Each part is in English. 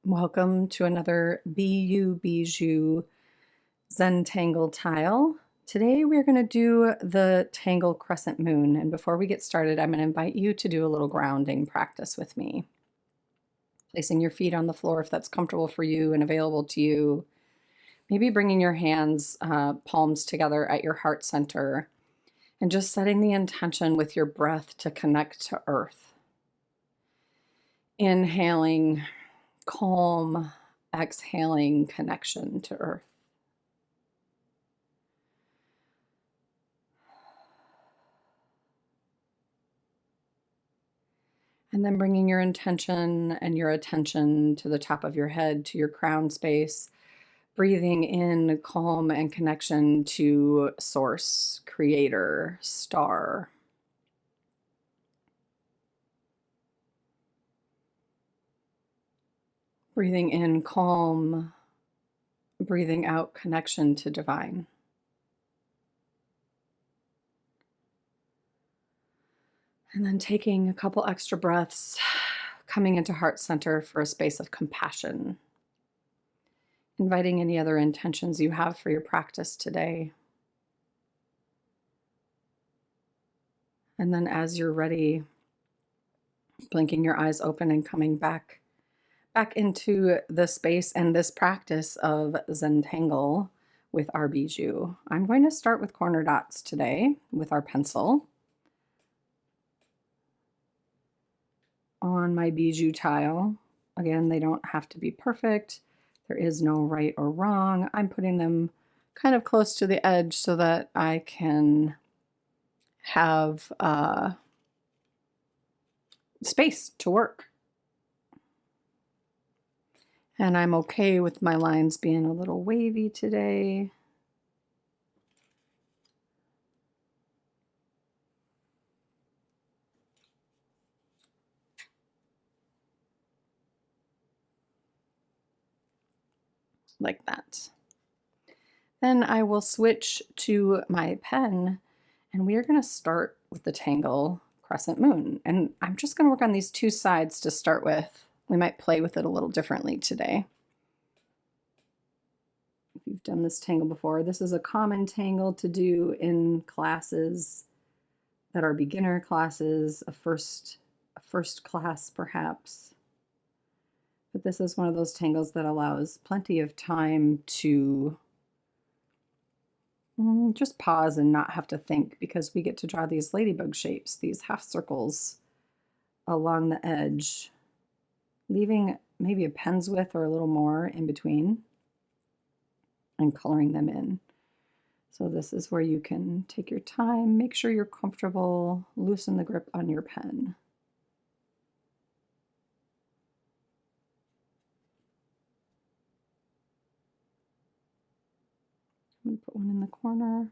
Welcome to another YOU Bijou Zentangle tile. Today we're going to do the Tangle Crescent Moon, and before we get started I'm going to invite you to do a little grounding practice with me. Placing your feet on the floor if that's comfortable for you and available to you. Maybe bringing your hands, palms together at your heart center and just setting the intention with your breath to connect to earth. Inhaling calm, exhaling connection to earth. And then bringing your intention and your attention to the top of your head, to your crown space, breathing in calm and connection to source, creator, star. Breathing in calm, breathing out connection to divine. And then taking a couple extra breaths, coming into heart center for a space of compassion. Inviting any other intentions you have for your practice today. And then as you're ready, blinking your eyes open and coming back into the space and this practice of Zentangle with our bijou. I'm going to start with corner dots today with our pencil on my bijou tile. Again, they don't have to be perfect. There is no right or wrong. I'm putting them kind of close to the edge so that I can have space to work. And I'm okay with my lines being a little wavy today. Like that. Then I will switch to my pen and we are going to start with the Tangle Crescent Moon. And I'm just going to work on these two sides to start with. We might play with it a little differently today. If you've done this tangle before, this is a common tangle to do in classes that are beginner classes, a first class perhaps. But this is one of those tangles that allows plenty of time to just pause and not have to think, because we get to draw these ladybug shapes, these half circles along the edge, leaving maybe a pen's width or a little more in between and coloring them in. So this is where you can take your time, make sure you're comfortable, loosen the grip on your pen. I'm going to put one in the corner.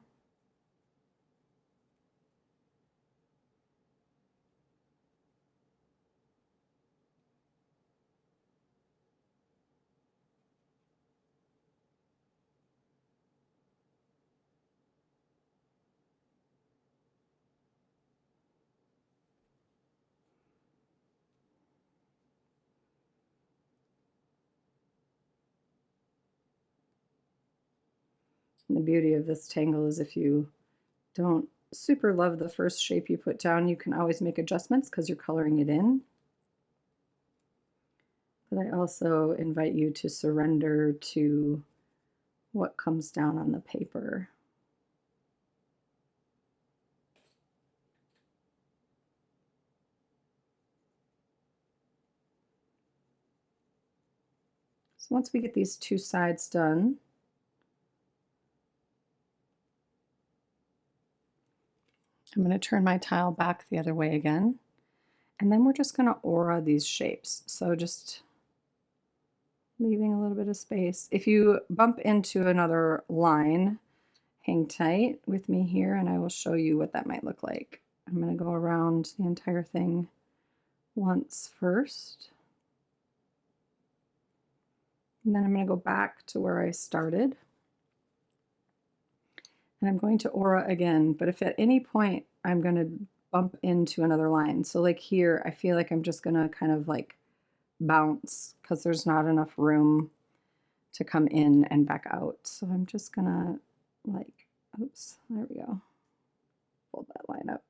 And the beauty of this tangle is if you don't super love the first shape you put down, you can always make adjustments because you're coloring it in. But I also invite you to surrender to what comes down on the paper. So once we get these two sides done, I'm going to turn my tile back the other way again, and then we're just going to aura these shapes. So just leaving a little bit of space. If you bump into another line, hang tight with me here and I will show you what that might look like. I'm going to go around the entire thing once first. And then I'm going to go back to where I started. And I'm going to aura again, but if at any point I'm going to bump into another line, so like here, I feel like I'm just going to kind of like bounce because there's not enough room to come in and back out. So I'm just gonna like, oops, there we go. Fold that line up.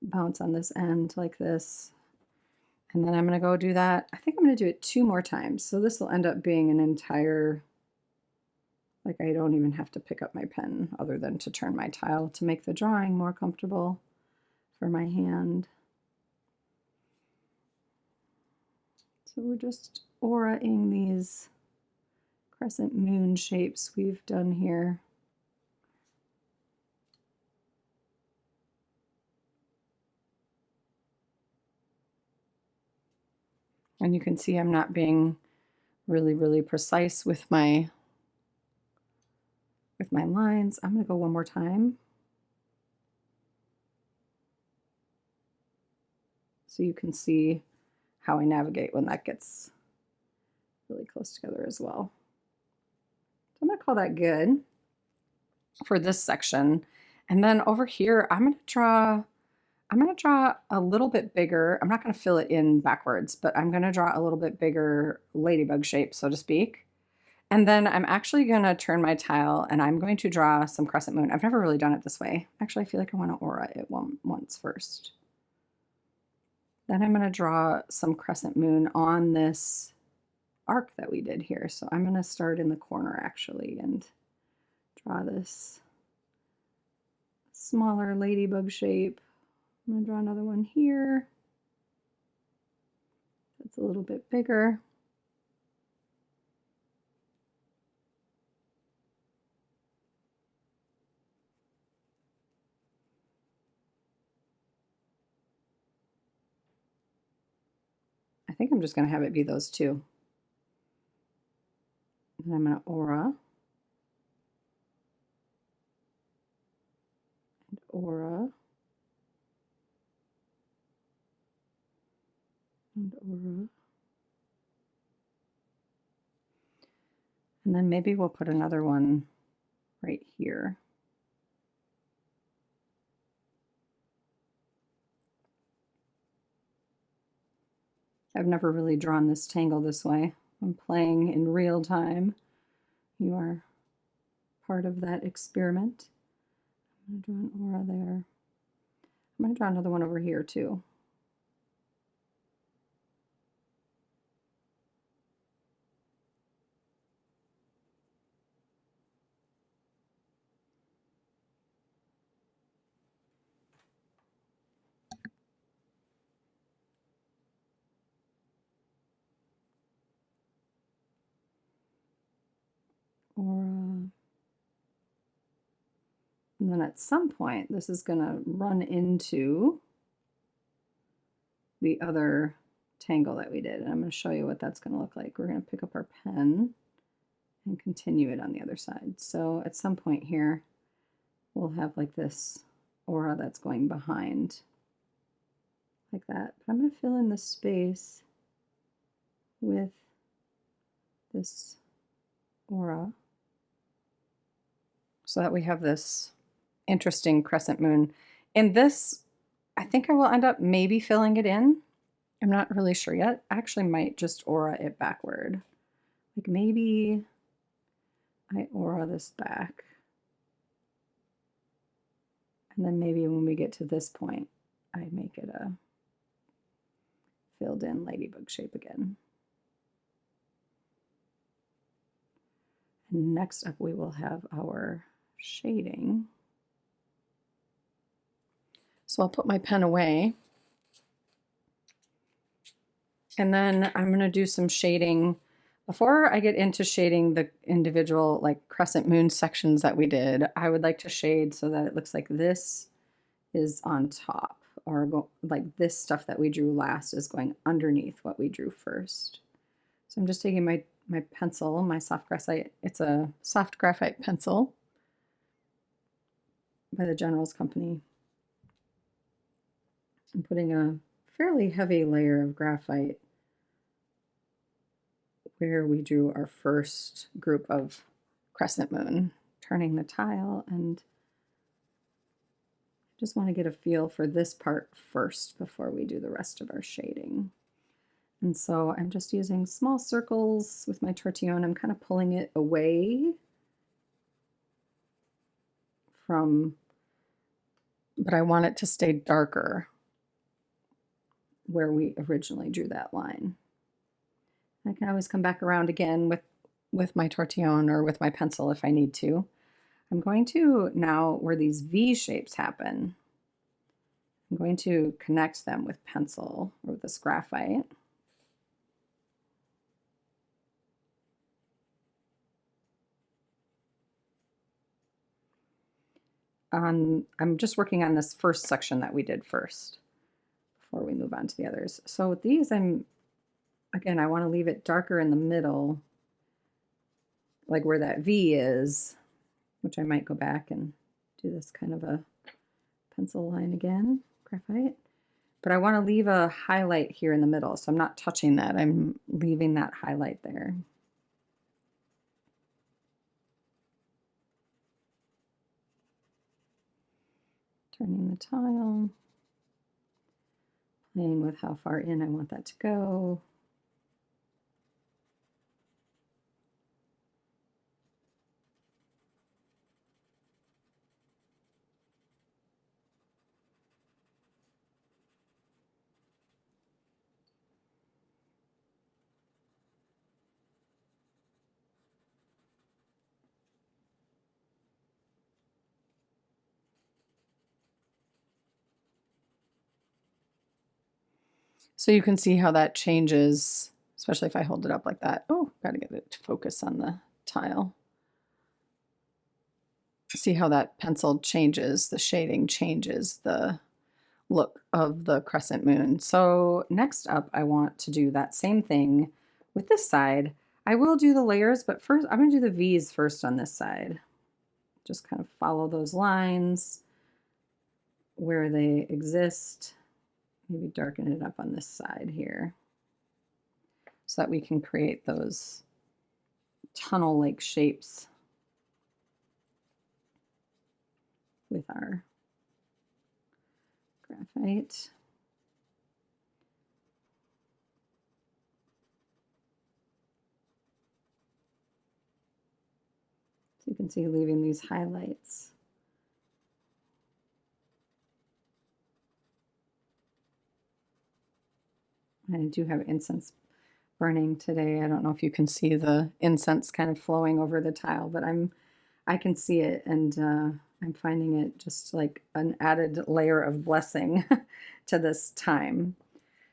Bounce on this end like this. And then I'm gonna go do that. I think I'm gonna do it 2 more times. So this will end up being an entire, like I don't even have to pick up my pen other than to turn my tile to make the drawing more comfortable for my hand. So we're just auraing these crescent moon shapes we've done here. And you can see I'm not being really precise with my lines. I'm going to go one more time. So you can see how I navigate when that gets really close together as well. So I'm going to call that good for this section. And then over here, I'm going to draw a little bit bigger. I'm not going to fill it in backwards, but I'm going to draw a little bit bigger ladybug shape, so to speak. And then I'm actually going to turn my tile and I'm going to draw some crescent moon. I've never really done it this way. Actually, I feel like I want to aura it once first. Then I'm going to draw some crescent moon on this arc that we did here. So I'm going to start in the corner actually and draw this smaller ladybug shape. I'm going to draw another one here. That's a little bit bigger. I think I'm just going to have it be those two. And I'm going to aura. And aura. And aura. And then maybe we'll put another one right here. I've never really drawn this tangle this way. I'm playing in real time. You are part of that experiment. I'm going to draw an aura there. I'm going to draw another one over here too. Aura. And then at some point, this is going to run into the other tangle that we did. And I'm going to show you what that's going to look like. We're going to pick up our pen and continue it on the other side. So at some point here, we'll have like this aura that's going behind like that. But I'm going to fill in the space with this aura so that we have this interesting crescent moon. In this, I think I will end up maybe filling it in. I'm not really sure yet. I actually might just aura it backward. Like maybe I aura this back. And then maybe when we get to this point, I make it a filled in ladybug shape again. And next up we will have our shading. So I'll put my pen away. And then I'm going to do some shading. Before I get into shading the individual like crescent moon sections that we did, I would like to shade so that it looks like this is on top, or like this stuff that we drew last is going underneath what we drew first. So I'm just taking my pencil, my soft graphite. It's a soft graphite pencil by the General's Company. I'm putting a fairly heavy layer of graphite where we drew our first group of crescent moon, turning the tile and Just want to get a feel for this part first before we do the rest of our shading. And so I'm just using small circles with my Tortillion. I'm kind of pulling it away from, but I want it to stay darker where we originally drew that line. I can always come back around again with my Tortillion or with my pencil if I need to. I'm going to, now where these V shapes happen, I'm going to connect them with pencil or with this graphite. I'm just working on this first section that we did first before we move on to the others. So with these, again, I want to leave it darker in the middle, like where that V is, which I might go back and do this kind of a pencil line again, graphite. But I want to leave a highlight here in the middle, so I'm not touching that. I'm leaving that highlight there. Turning the tile, playing with how far in I want that to go. So you can see how that changes, especially if I hold it up like that. Oh, gotta get it to focus on the tile. See how that pencil changes, the shading changes the look of the crescent moon. So next up, I want to do that same thing with this side. I will do the layers, but first I'm gonna do the V's first on this side. Just kind of follow those lines where they exist. Maybe darken it up on this side here so that we can create those tunnel-like shapes with our graphite. So you can see leaving these highlights. I do have incense burning today. I don't know if you can see the incense kind of flowing over the tile, but I can see it, and I'm finding it just like an added layer of blessing to this time.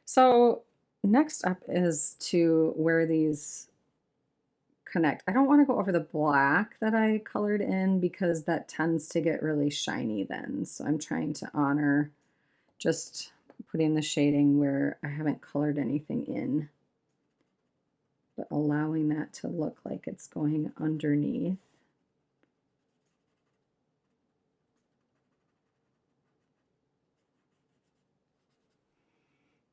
So next up is to where these connect. I don't want to go over the black that I colored in because that tends to get really shiny then. So I'm trying to honor just putting the shading where I haven't colored anything in, but allowing that to look like it's going underneath.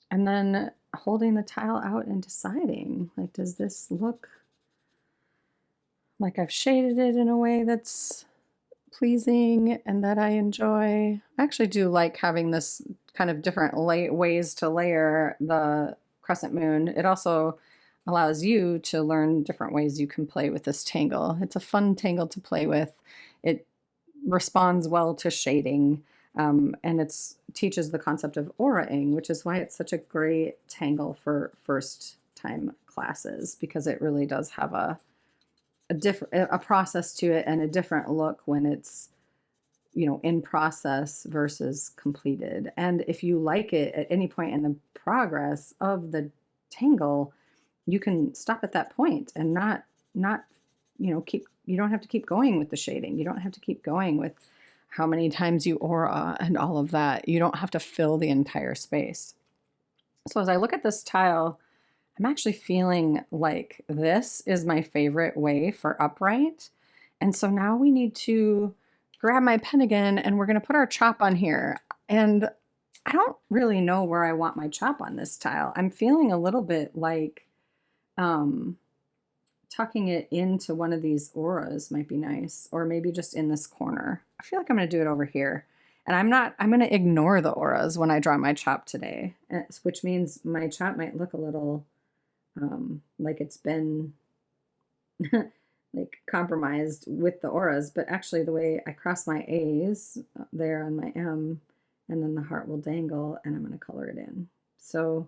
And then holding the tile out and deciding, like, does this look like I've shaded it in a way that's pleasing and that I enjoy? I actually do like having this kind of different ways to layer the crescent moon. It also allows you to learn different ways you can play with this tangle. It's a fun tangle to play with. It responds well to shading, and it teaches the concept of auraing, which is why it's such a great tangle for first time classes, because it really does have a process to it and a different look when it's, you know, in process versus completed. And if you like it at any point in the progress of the tangle, you can stop at that point and not you know, you don't have to keep going with the shading. You don't have to keep going with how many times you aura and all of that. You don't have to fill the entire space. So as I look at this tile, I'm actually feeling like this is my favorite way for upright. And so now we need to grab my pen again, and we're going to put our chop on here. And I don't really know where I want my chop on this tile. I'm feeling a little bit like tucking it into one of these auras might be nice, or maybe just in this corner. I feel like I'm going to do it over here. And I'm going to ignore the auras when I draw my chop today, which means my chop might look a little like it's been like compromised with the auras, but actually the way I cross my A's there on my M, and then the heart will dangle, and I'm going to color it in. So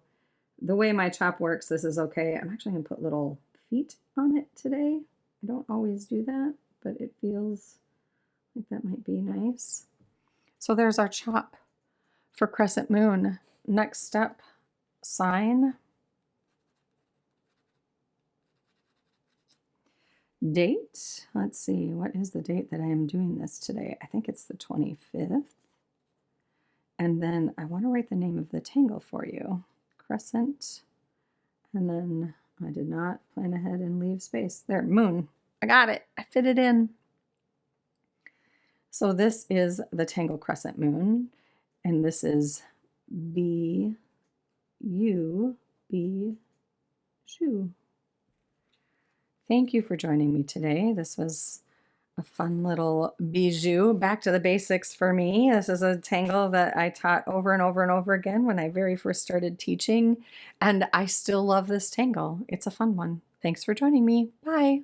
the way my chop works, this is okay. I'm actually going to put little feet on it today. I don't always do that, but it feels like that might be nice. So there's our chop for Crescent Moon. Next step, sign. Date. Let's see, what is the date that I am doing this today? I think it's the 25th. And then I want to write the name of the tangle for you. Crescent. And then I did not plan ahead and leave space. There, moon. I got it. I fit it in. So this is the Tangle Crescent Moon, and this is Bijou. Thank you for joining me today. This was a fun little bijou. Back to the basics for me. This is a tangle that I taught over and over and over again when I very first started teaching, and I still love this tangle. It's a fun one. Thanks for joining me. Bye.